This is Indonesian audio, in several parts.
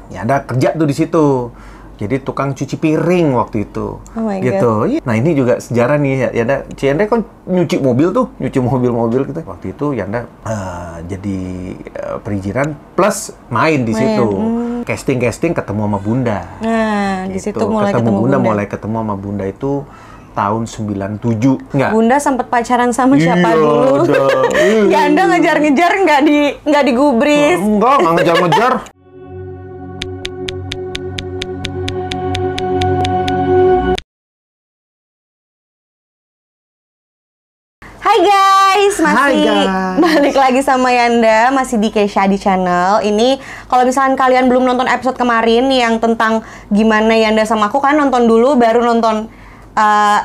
Yanda kerja tuh di situ. Jadi tukang cuci piring waktu itu. Oh my gitu. God. Nah, ini juga sejarah nih. Yanda kan nyuci mobil tuh, nyuci mobil-mobil gitu. Waktu itu Yanda jadi perizinan plus main di situ. Casting ketemu sama Bunda. Nah, gitu. di situ mulai ketemu Bunda. Bunda. Mulai ketemu sama Bunda itu tahun 97. Enggak. Bunda sempat pacaran sama siapa Iya, dulu? Yanda ngejar-ngejar nggak digubris. Enggak ngejar-ngejar. Hai guys, Hai masih guys. balik lagi sama Yanda, masih di Keisha di channel. Ini kalau misalkan kalian belum nonton episode kemarin yang tentang gimana Yanda sama aku, kan nonton dulu baru nonton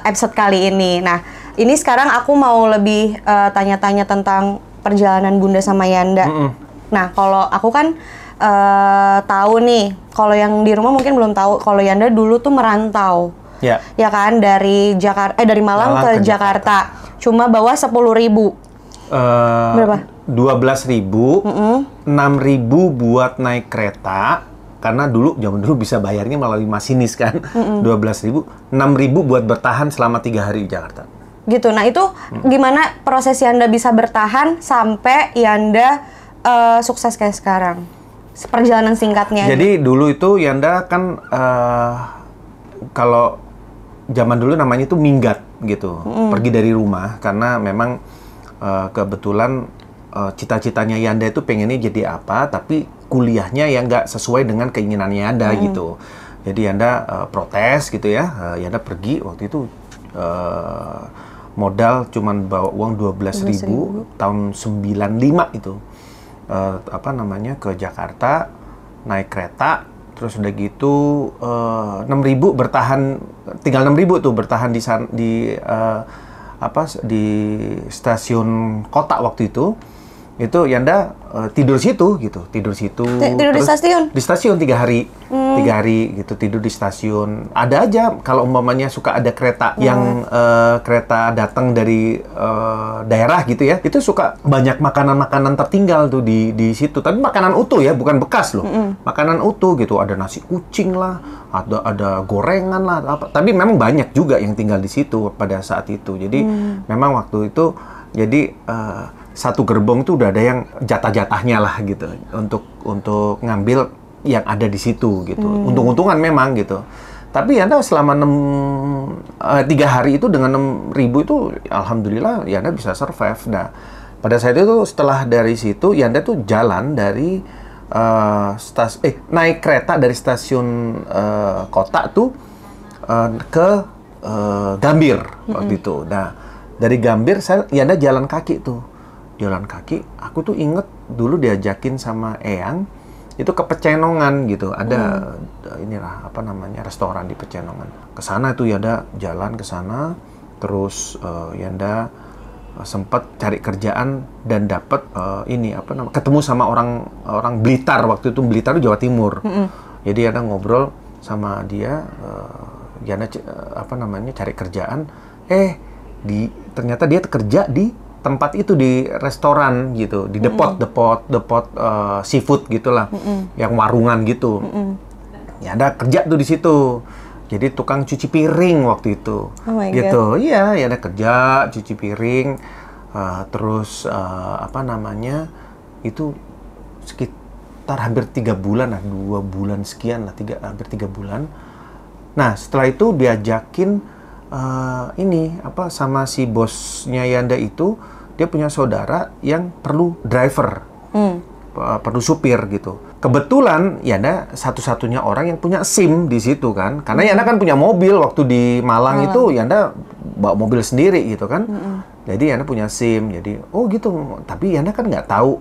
episode kali ini. Nah, ini sekarang aku mau lebih tanya-tanya tentang perjalanan Bunda sama Yanda. Nah, kalau aku kan tahu nih, kalau yang di rumah mungkin belum tahu, kalau Yanda dulu tuh merantau. Ya kan, dari Malang ke Jakarta. Cuma bawa 10.000. Berapa? 12.000, 6.000 buat naik kereta. Karena zaman dulu bisa bayarnya melalui masinis kan. 12.000, 6.000 buat bertahan selama 3 hari di Jakarta. Gitu. Nah, itu gimana proses Yanda bisa bertahan sampai Yanda sukses kayak sekarang? Perjalanan singkatnya. Jadi dulu itu Yanda kan kalau zaman dulu namanya itu minggat gitu, pergi dari rumah karena memang kebetulan cita-citanya Yanda itu pengennya jadi apa, tapi kuliahnya yang nggak sesuai dengan keinginannya Yanda gitu. Jadi Yanda protes gitu ya, Yanda pergi waktu itu modal cuman bawa uang 12.000 tahun 95 itu ke Jakarta naik kereta. Terus udah gitu 6.000 bertahan, tinggal 6.000 tuh bertahan di stasiun kota waktu itu. Itu Yanda tidur situ gitu, tidur di stasiun? Di stasiun 3 hari. 3 hari gitu tidur di stasiun. Ada aja kalau umpamanya suka ada kereta yang kereta datang dari daerah gitu ya. Itu suka banyak makanan-makanan tertinggal tuh di situ. Tapi makanan utuh ya, bukan bekas loh. Makanan utuh gitu, ada nasi kucing lah, ada gorengan lah apa. Tapi memang banyak juga yang tinggal di situ pada saat itu. Jadi memang waktu itu jadi satu gerbong itu udah ada yang jatah-jatahnya lah gitu untuk ngambil yang ada di situ gitu. Untung-untungan memang gitu. Tapi Yanda selama 3 hari itu dengan 6.000 itu alhamdulillah Yanda bisa survive. Nah, pada saat itu setelah dari situ Yanda tuh jalan dari naik kereta dari stasiun kota tuh ke Gambir waktu itu. Nah, dari Gambir Yanda jalan kaki tuh. Jalan kaki, aku tuh inget dulu diajakin sama Eyang itu ke Pecenongan gitu. Ada restoran di Pecenongan. Ke sana itu Yanda jalan ke sana, terus Yanda sempat cari kerjaan dan dapat ketemu sama orang Blitar. Waktu itu Blitar itu Jawa Timur. Jadi Yanda ngobrol sama dia, Yanda cari kerjaan. Ternyata dia kerja di tempat itu, di restoran gitu, di depot seafood gitulah, yang warungan gitu. Ya ada kerja tuh di situ. Jadi tukang cuci piring waktu itu. Oh my gitu. Iya, ya ada kerja cuci piring. Terus itu sekitar hampir 3 bulan lah, 2 bulan sekian lah, hampir 3 bulan. Nah, setelah itu diajakin sama si bosnya Yanda itu, dia punya saudara yang perlu driver, perlu supir gitu. Kebetulan Yanda satu-satunya orang yang punya SIM di situ kan, karena Yanda kan punya mobil waktu di Malang itu Yanda bawa mobil sendiri gitu kan. Jadi Yanda punya SIM, jadi gitu. Tapi Yanda kan nggak tahu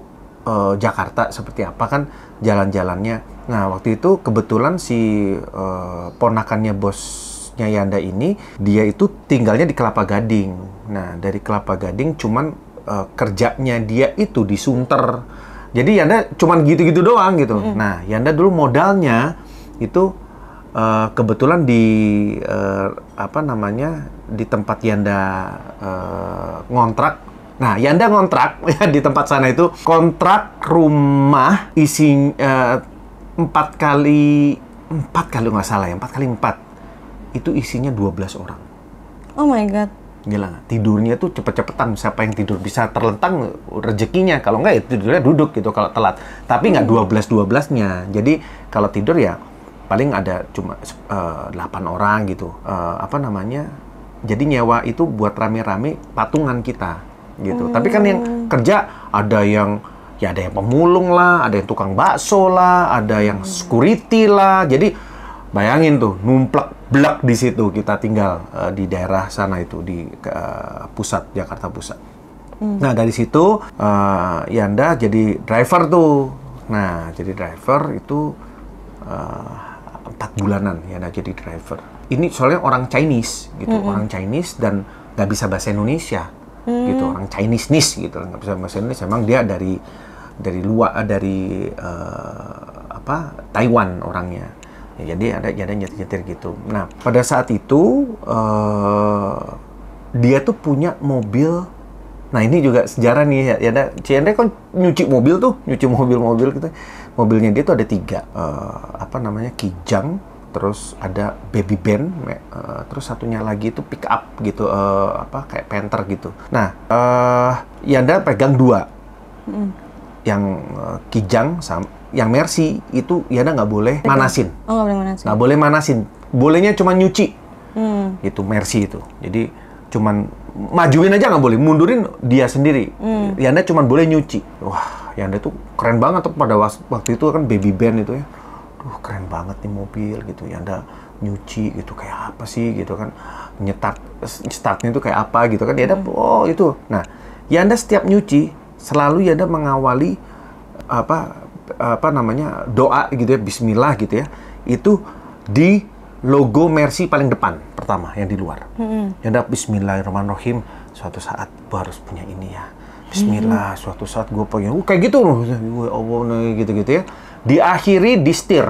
Jakarta seperti apa kan jalan-jalannya. Nah waktu itu kebetulan si ponakannya bosnya Yanda ini, dia itu tinggalnya di Kelapa Gading. Nah dari Kelapa Gading cuman kerjanya dia itu di Sunter. Jadi Yanda cuman gitu-gitu doang gitu. Nah Yanda dulu modalnya itu kebetulan di di tempat Yanda ngontrak. Nah Yanda ngontrak di tempat sana itu kontrak rumah 4 kali 4 kalau nggak salah ya, 4 kali 4 itu isinya 12 orang. Oh my God. Gila nggak? Tidurnya tuh cepet-cepetan. Siapa yang tidur bisa terlentang rezekinya. Kalau nggak ya tidurnya duduk gitu kalau telat. Tapi nggak 12-12-nya. Jadi kalau tidur ya paling ada cuma 8 orang gitu. Apa namanya? Jadi nyewa itu buat rame-rame patungan kita gitu. Tapi kan yang kerja ada yang ya ada yang pemulung lah, ada yang tukang bakso lah, ada yang security lah. Jadi bayangin tuh numplak blak di situ kita tinggal di daerah sana itu di pusat Jakarta Pusat. Nah dari situ Yanda jadi driver tuh. Nah jadi driver itu 4 bulanan Yanda jadi driver. Ini soalnya orang Chinese gitu, orang Chinese dan nggak bisa bahasa Indonesia gitu, orang Chinese-nis gitu, nggak bisa bahasa Indonesia. Memang dia dari luar dari Taiwan orangnya. Ya, jadi ada nyetir-nyetir gitu. Nah, pada saat itu dia tuh punya mobil. Nah, ini juga sejarah nih ya. Cianda kan nyuci mobil gitu. Mobilnya dia tuh ada 3. Kijang, terus ada baby van, terus satunya lagi itu pick up gitu, kayak Panther gitu. Nah, Yanda pegang 2. Yang Kijang sama yang Mercy itu Yanda nggak boleh manasin. Oh, nggak boleh manasin. Nggak boleh manasin. Bolehnya cuma nyuci. Itu Mercy itu. Jadi cuman majuin aja nggak boleh, mundurin dia sendiri. Yanda cuma boleh nyuci. Wah, Yanda tuh keren banget tuh pada waktu itu kan baby band itu ya. Keren banget nih mobil gitu. Yanda nyuci gitu kayak apa sih gitu kan. Startnya itu kayak apa gitu kan. Yanda oh itu. Nah, Yanda setiap nyuci selalu Yanda mengawali doa gitu ya, bismillah gitu ya. Itu di logo Mercy paling depan pertama yang di luar. Yanda bismillahirrahmanirrahim, suatu saat gue harus punya ini ya. Bismillah, suatu saat gue pengen kayak gitu loh. Allah gitu-gitu ya. Diakhiri di setir.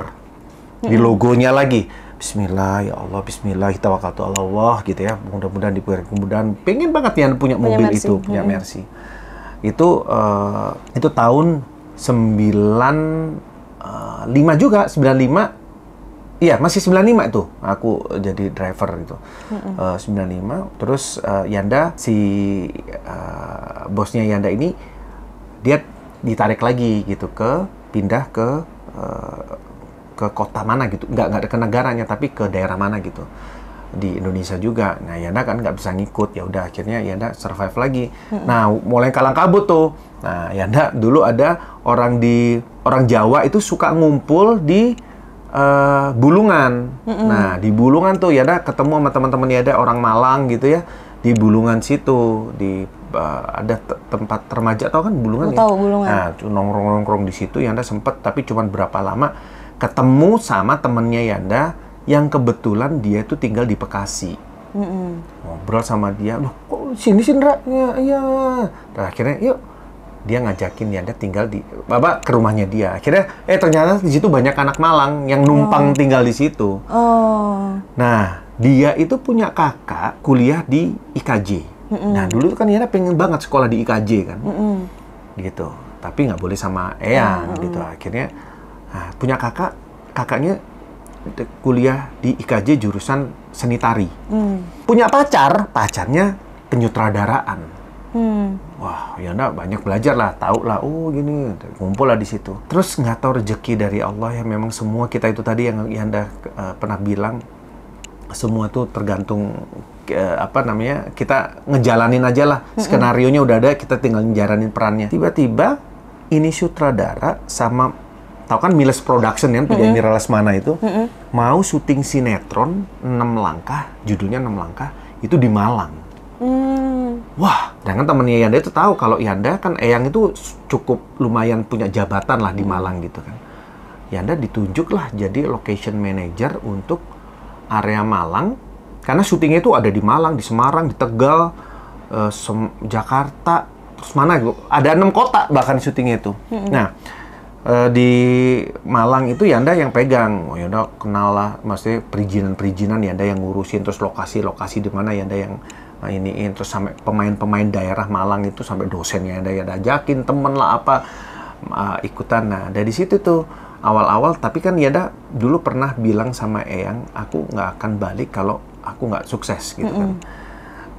Di logonya lagi. Bismillah, ya Allah, bismillah, tawakkaltu ala Allah gitu ya. Mudah-mudahan diberi kemudahan. Pengen banget ya punya mobil Mercy. Itu, punya Mercy. Itu tahun 95 juga, 95. Iya, masih 95 itu. Aku jadi driver itu. 95. Terus Yanda bosnya Yanda ini dia ditarik lagi gitu pindah ke kota mana gitu. Nggak ke negaranya tapi ke daerah mana gitu. Di Indonesia juga. Nah, Yanda kan nggak bisa ngikut. Ya udah akhirnya Yanda survive lagi. Nah, mulai kalang kabut tuh. Nah, Yanda dulu ada orang Jawa itu suka ngumpul di Bulungan. Nah, di Bulungan tuh Yanda ketemu sama teman-teman Yanda orang Malang gitu ya. Di Bulungan situ ada tempat remaja, tau kan Bulungan ya? Tahu Bulungan. Nah, nongkrong-nongkrong di situ Yanda sempet, tapi cuma berapa lama ketemu sama temennya Yanda yang kebetulan dia itu tinggal di Bekasi. Ngobrol sama dia, loh kok sini Ndra? Iya. Nah, akhirnya yuk, dia ngajakin Yanda tinggal ke rumahnya dia. Akhirnya ternyata di situ banyak anak Malang yang numpang tinggal di situ. Nah, dia itu punya kakak kuliah di IKJ. Nah, dulu kan Yanda pengen banget sekolah di IKJ kan. Gitu. Tapi nggak boleh sama Eyang gitu. Akhirnya punya kakaknya kuliah di IKJ jurusan seni tari. Punya pacarnya penyutradaraan. Wah, Yanda banyak belajar lah, tahu lah, oh gini, ngumpul lah di situ. Terus nggak tahu rezeki dari Allah ya, memang semua kita itu tadi yang Yanda pernah bilang, semua tuh tergantung kita ngejalanin aja lah. Skenarionya udah ada, kita tinggal ngejalanin perannya. Tiba-tiba ini sutradara sama tahu kan Miles Production yang punya Mira Lesmana itu mau syuting sinetron 6 langkah, judulnya 6 langkah itu di Malang. Wah, dengan temennya Yanda itu tahu kalau Yanda kan Eyang itu cukup lumayan punya jabatan lah di Malang gitu kan. Yanda ditunjuk lah jadi location manager untuk area Malang karena syutingnya itu ada di Malang, di Semarang, di Tegal, Jakarta, terus mana ada 6 kota bahkan syutingnya itu. Nah, di Malang itu Yanda yang pegang. Yanda kenal lah, maksudnya perizinan Yanda yang ngurusin, terus lokasi di mana Yanda yang iniin, terus sampai pemain-pemain daerah Malang itu sampai dosennya Yanda ajakin temen lah ikutan. Nah, dari situ tuh awal-awal, tapi kan Yanda dulu pernah bilang sama Eyang, aku nggak akan balik kalau aku nggak sukses gitu kan,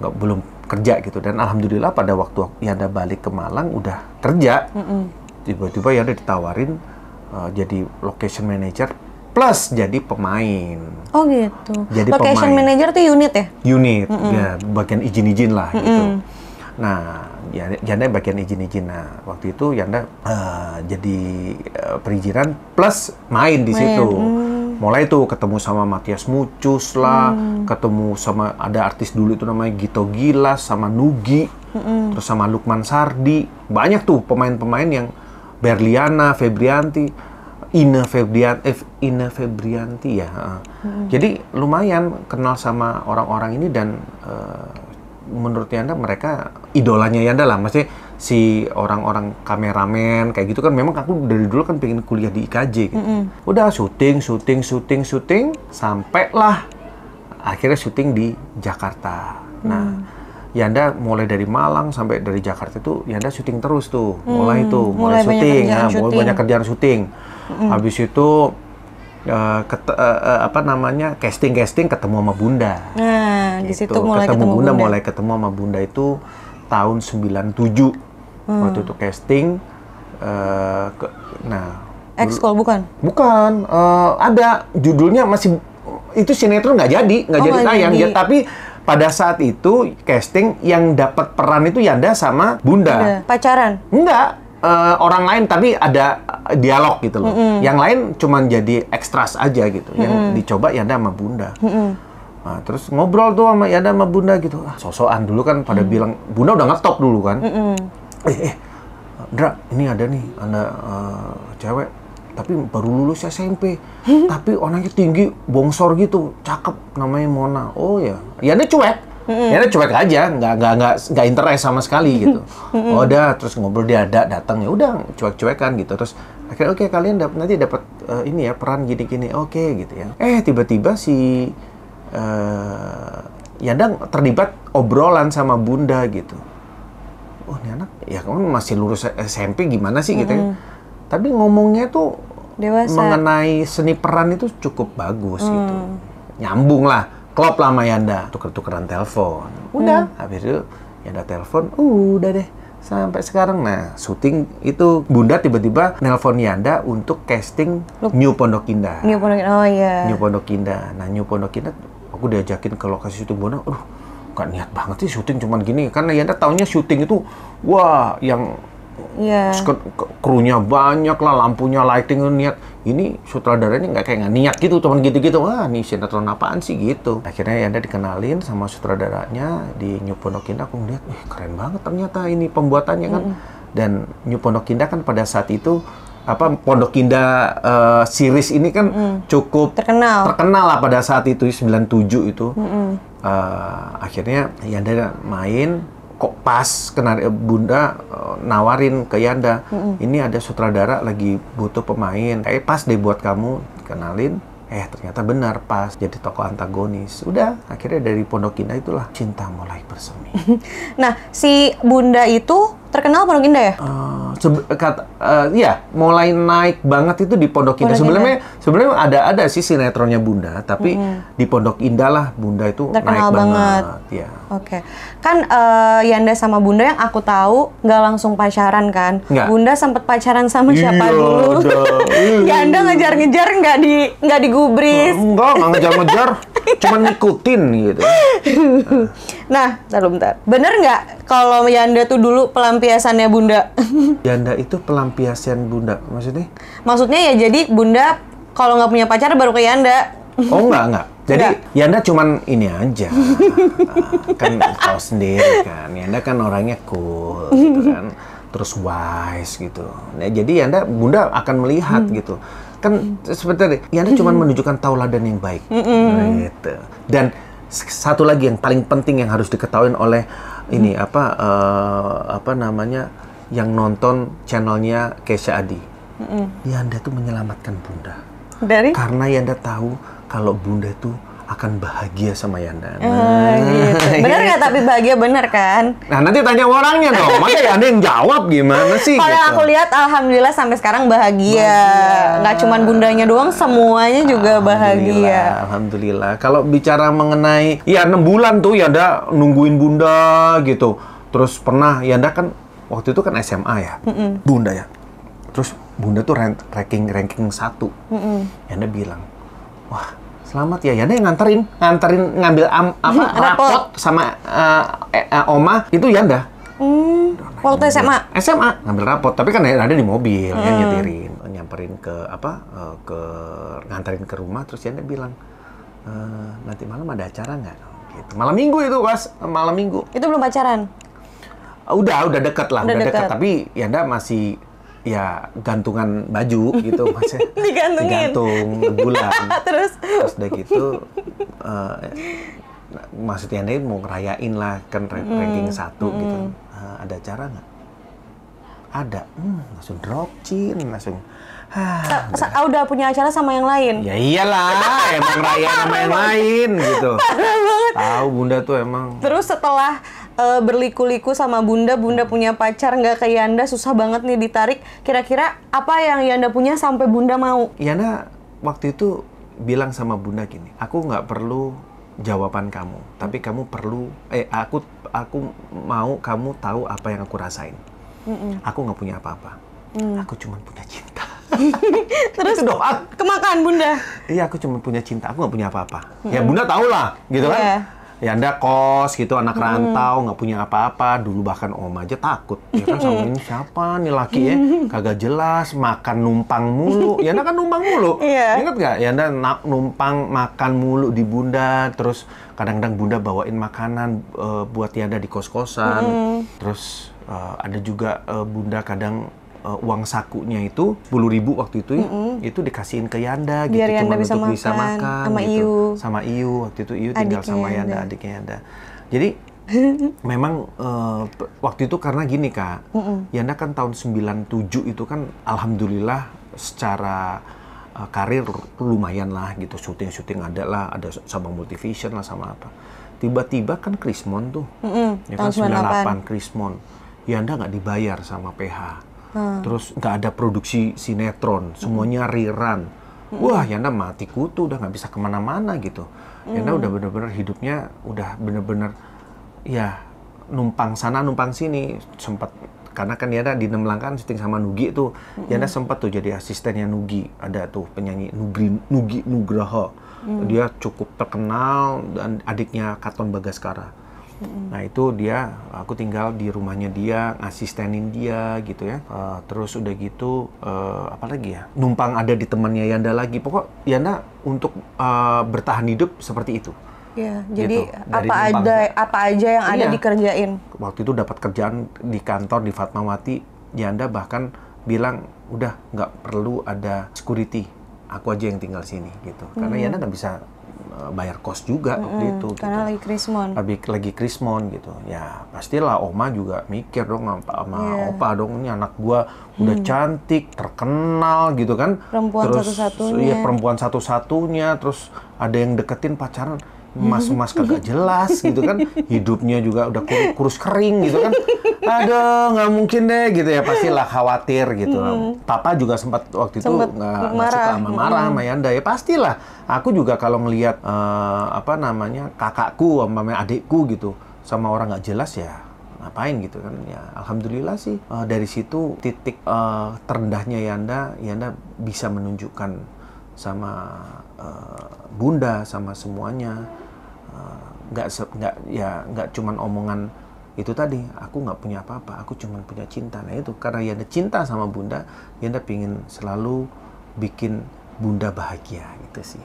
belum kerja gitu. Dan alhamdulillah pada waktu Yanda balik ke Malang udah kerja, tiba-tiba Yanda ditawarin jadi location manager plus jadi pemain. Oh gitu. Jadi location pemain. manager tuh unit ya? Unit, ya bagian izin-izin lah gitu. Nah, Yanda bagian izin-izin. Nah, waktu itu Yanda jadi perizinan plus main di situ. Mulai tuh ketemu sama Matias Mucus lah, ketemu sama ada artis dulu itu namanya Gito Gilas, sama Nugi, terus sama Lukman Sardi. Banyak tuh pemain-pemain yang Berliana, Febrianti, Ina Febrianti ya. Jadi lumayan kenal sama orang-orang ini dan menurut Yanda mereka idolanya Yanda lah, maksudnya si orang-orang kameramen kayak gitu kan. Memang aku dari dulu kan pengen kuliah di IKJ gitu. Udah syuting sampailah akhirnya syuting di Jakarta. Nah, Yanda mulai dari Malang sampai dari Jakarta itu Yanda syuting terus tuh, mulai syuting, banyak kerjaan syuting. Habis itu casting ketemu sama Bunda. Nah, gitu. di situ mulai ketemu Bunda. Mulai ketemu sama Bunda itu tahun 97. Waktu itu casting Ekskul bukan? Bukan, ada judulnya masih itu sinetron nggak jadi tayang ya, tapi pada saat itu casting yang dapat peran itu Yanda sama Bunda. Pacaran? Enggak. Orang lain tapi ada dialog gitu loh. Yang lain cuman jadi ekstras aja gitu. Yang dicoba Yanda sama Bunda. Nah, terus ngobrol tuh sama Yanda sama Bunda gitu. Sosokan dulu kan pada bilang, Bunda udah ngetop dulu kan. Dra, ini ada nih, cewek tapi baru lulus SMP. Tapi orangnya tinggi, bongsor gitu, cakep, namanya Mona. Oh ya, Yanda cuek. Ya cuek aja, nggak interest sama sekali gitu. Oh udah, terus ngobrol dia datang ya udah cuek-cuekan gitu. Terus akhirnya oke, kalian nanti dapat ini ya peran gini-gini, oke gitu ya. Tiba-tiba si Yanda terlibat obrolan sama Bunda gitu. Oh ini anak ya kan masih lulus SMP gimana sih gitu ya. Tapi ngomongnya tuh dewasa. Mengenai seni peran itu cukup bagus gitu. Nyambung lah. Klop lah sama Yanda, tuker-tukeran telepon. Udah, habis itu Yanda telepon, udah deh. Sampai sekarang, nah syuting itu Bunda tiba-tiba nelpon Yanda untuk casting New Pondok Indah. New Pondok Indah, oh iya. New Pondok Indah. Nah New Pondok Indah, aku diajakin ke lokasi syuting Bunda. Gak niat banget sih syuting cuman gini. Karena Yanda taunya syuting itu, wah yang krunya banyak lah, lampunya, lighting niat. Ini sutradaranya nggak niat gitu, cuman gitu-gitu. Wah, nih sinetron apaan sih gitu. Akhirnya Yanda dikenalin sama sutradaranya di New Pondok Indah. Aku ngeliat, keren banget ternyata ini pembuatannya kan. Dan New Pondok Indah kan pada saat itu Pondok Indah series ini kan cukup terkenal lah pada saat itu 97 itu. Akhirnya Yanda main. Kok pas kena Bunda nawarin ke Yanda, ini ada sutradara lagi butuh pemain, pas deh buat kamu, kenalin. Ternyata benar pas jadi tokoh antagonis. Udah, akhirnya dari Pondok Indah itulah cinta mulai bersemi. Nah, si Bunda itu terkenal Pondok Indah ya? Iya, mulai naik banget itu di Pondok Indah. Sebenarnya ada sih sinetronnya Bunda, tapi di Pondok Indah lah Bunda itu terkenal naik banget. Ya. Oke. Kan Yanda sama Bunda yang aku tahu nggak langsung pacaran kan? Nggak. Bunda sempat pacaran sama siapa dulu? Yanda ngejar-ngejar nggak digubris. Nggak ngejar-ngejar, cuma ngikutin gitu. Nah, bentar. Bener nggak kalau Yanda tuh dulu pelampiasannya Bunda? Yanda itu pelampiasan Bunda, maksudnya? Maksudnya ya jadi Bunda kalau nggak punya pacar baru ke Yanda. Oh enggak. Jadi Yanda cuman ini aja. Kan tahu sendiri kan. Yanda kan orangnya cool gitu kan. Terus wise gitu. Nah, jadi Bunda akan melihat gitu. Kan seperti Yanda cuman menunjukkan tauladan yang baik. Gitu. Dan satu lagi yang paling penting yang harus diketahui oleh ini yang nonton channelnya Kesha Adi. Yanda tuh menyelamatkan Bunda. Dari? Karena Yanda tahu kalau Bunda itu akan bahagia sama Yanda. Gitu. Bener nggak tapi bahagia bener kan? Nah nanti tanya orangnya dong, maka Yanda yang jawab gimana sih? Kalau gitu. aku lihat alhamdulillah sampai sekarang bahagia. Nggak cuman bundanya doang, semuanya juga bahagia. Alhamdulillah. Kalau bicara mengenai, ya 6 bulan tuh Yanda nungguin bunda gitu. Terus pernah Yanda kan waktu itu kan SMA ya, bunda ya. Terus bunda tuh ranking 1. Yanda bilang, wah selamat ya, Yanda yang nganterin ngambil rapot sama Oma itu Yanda. Waktu SMA? SMA ngambil rapot, tapi kan ada di mobil, ya nyetirin, nyamperin ke nganterin ke rumah, terus Yanda bilang, nanti malam ada acara nggak? Gitu. Malam minggu itu malam minggu. Itu belum pacaran? Udah deket lah, udah deket. Tapi Yanda masih ya gantungan baju gitu masih digantung bulan. Terus udah gitu maksudnya Yanda mau ngerayain lah kan ranking 1 gitu. Ada acara nggak? Ada. Langsung drop chin langsung. Udah punya acara sama yang lain? Ya iyalah, emang raya sama yang lain gitu. Parah banget. Tahu bunda tuh emang. Terus setelah berliku-liku sama bunda punya pacar nggak ke Yanda, susah banget nih ditarik. Kira-kira apa yang Yanda punya sampai bunda mau? Yanda waktu itu bilang sama bunda gini, aku nggak perlu jawaban kamu, tapi kamu perlu, aku mau kamu tahu apa yang aku rasain. Aku nggak punya apa-apa, aku cuma punya cinta. Terus itu doang. Kemakan bunda? Iya, aku cuma punya cinta, aku nggak punya apa-apa. Ya bunda tahu lah, gitu kan? Yanda kos gitu, anak rantau, nggak punya apa-apa. Dulu bahkan Om aja takut, ya kan sama ini siapa nih laki ya? Kagak jelas, makan numpang mulu. Yanda kan numpang mulu. Ingat nggak? Yanda numpang makan mulu di bunda, terus kadang-kadang bunda bawain makanan buat Yanda di kos-kosan. Terus ada juga bunda kadang uang sakunya itu 10.000 waktu itu itu dikasihin ke Yanda gitu, cuma untuk bisa makan sama gitu. Iu. Sama Iu waktu itu Iu tinggal sama Yanda, adiknya Yanda. Jadi memang waktu itu karena gini Kak, Yanda kan tahun 97 itu kan alhamdulillah secara karir lumayan lah gitu, syuting ada lah, ada sama Multivision lah sama apa. Tiba-tiba kan Krismon tuh, ya kan 98 Krismon, Yanda nggak dibayar sama PH. Terus nggak ada produksi sinetron, semuanya rerun. Wah, Yanda mati kutu, udah nggak bisa kemana-mana gitu. Yanda udah bener-bener hidupnya udah bener-bener ya numpang sana numpang sini. Sempat karena kan Yanda di Nemelang kan syuting sama Nugi tuh. Yanda sempat tuh jadi asistennya Nugi. Ada tuh penyanyi Nugi Nugraha. Dia cukup terkenal dan adiknya Katon Bagaskara. Nah itu aku tinggal di rumahnya dia, ngasistenin dia gitu ya. Terus udah gitu, apa lagi ya? Numpang ada di temannya Yanda lagi. Pokok Yanda untuk bertahan hidup seperti itu. Ya, jadi gitu. apa aja yang ada dikerjain. Waktu itu dapat kerjaan di kantor di Fatmawati, Yanda bahkan bilang udah nggak perlu ada security, aku aja yang tinggal sini gitu. Karena Yanda nggak bisa bayar kos juga waktu itu. Karena gitu. Lagi Krismon gitu. Ya pastilah Oma juga mikir dong sama Opa dong, ini anak gua udah cantik, terkenal gitu kan. Perempuan satu-satunya. Iya, perempuan satu-satunya. Terus ada yang deketin pacaran, mas kagak jelas gitu kan. Hidupnya juga udah kurus kering gitu kan. Aduh, nggak mungkin deh gitu ya, pastilah khawatir gitu. Papa juga sempat waktu itu nggak suka marah sama Yanda. Ya pastilah, aku juga kalau ngelihat kakakku sama adikku gitu sama orang nggak jelas ya ngapain gitu kan. Ya alhamdulillah sih dari situ titik terendahnya Yanda bisa menunjukkan sama bunda sama semuanya, nggak cuman omongan itu tadi, aku nggak punya apa-apa, aku cuma punya cinta. Nah itu karena Yanda cinta sama bunda, Yanda pingin selalu bikin bunda bahagia gitu sih.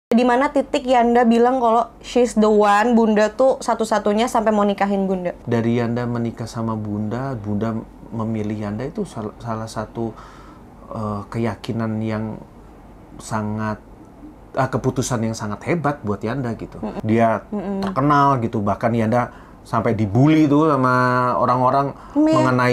Di mana titik Yanda bilang kalau she's the one, bunda tuh satu-satunya sampai mau nikahin bunda? Dari Yanda menikah sama bunda memilih Yanda itu salah satu keyakinan yang sangat keputusan yang sangat hebat buat Yanda gitu. Dia terkenal gitu, bahkan Yanda sampai dibully tuh sama orang-orang mengenai